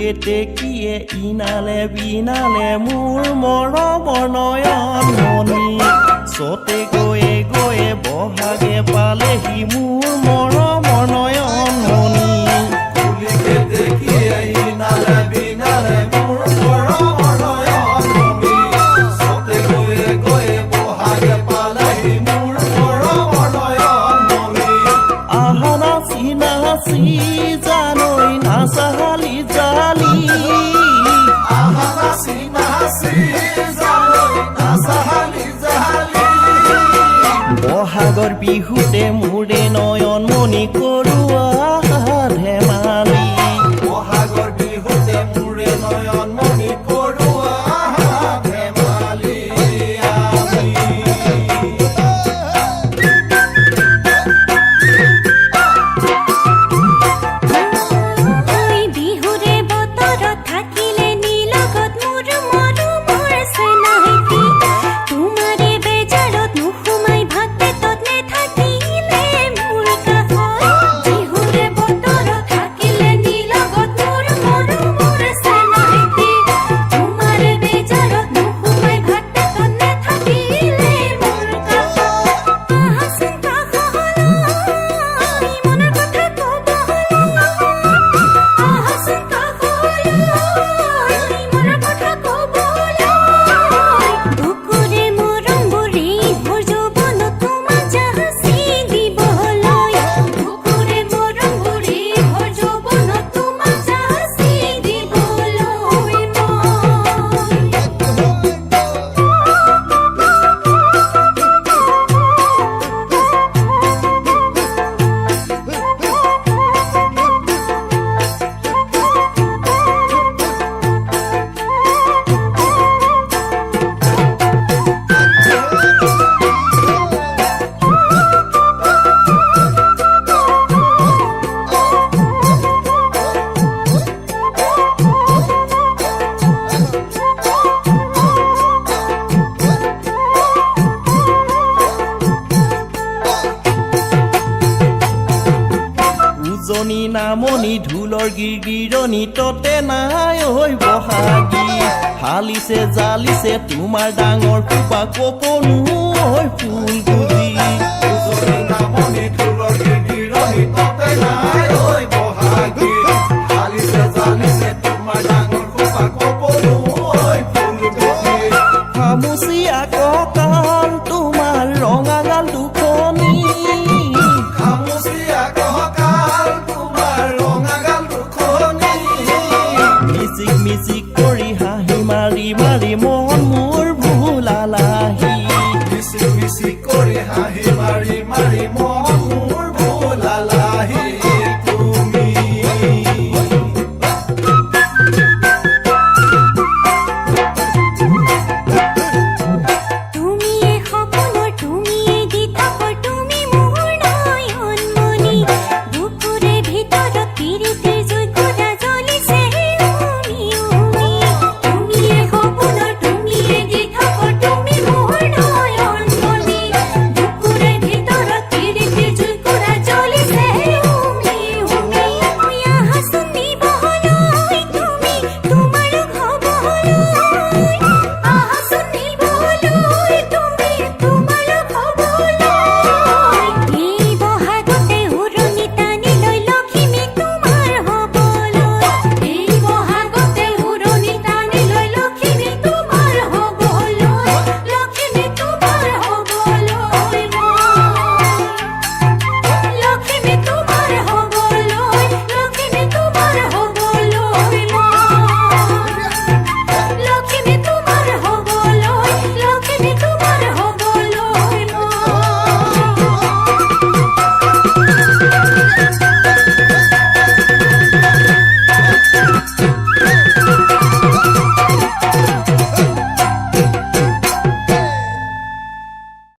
কেতেকীয়ে ইনালে বিনালে মোৰ মৰমৰ নয়ন মণি চতে গৈয়ে গৈয়ে বহাগে পালেহি মোৰ মৰমৰ নয়ন মণি কেতেকীয়ে ইনালে বিনালে মোৰ মৰমৰ নয়ন মণি চতে গৈয়ে গৈয়ে বহাগে পালেহি মোৰ মৰমৰ নয়ন মণি আহা নাচি নাচি জানৈ নাচাহালি জালি আহা নাচি নাচি জানৈ নাচাহালি জালি বহাগৰ বিহুতে মোৰে নয়ন মণি কৰোৱা ধেমালি বহাগৰ বিহুতে মোৰে নয়ন মণি কৰোৱা ধেমালি আমি উজনি নামনি ঢোলৰ গিৰিৰণি ততে নাই ঐ বহাগী হালিছে জালিছে তোমাৰ ডাঙৰ খোপা কপনো ঐ ফুল গুজি উজনি নামনি ঢোলৰ গিৰিৰণি ততে নাই ঐ বহাগী হালিছে জালিছে তোমাৰ ডাঙৰ খোপা কপনো ঐ ফুলগুটি খামুচিয়া কঁকাল তোমাৰ ৰঙা গাল দুখনি খামুচিয়া কঁকাল তোমাৰ ৰঙা গাল দুখনি মিচিক মিচিক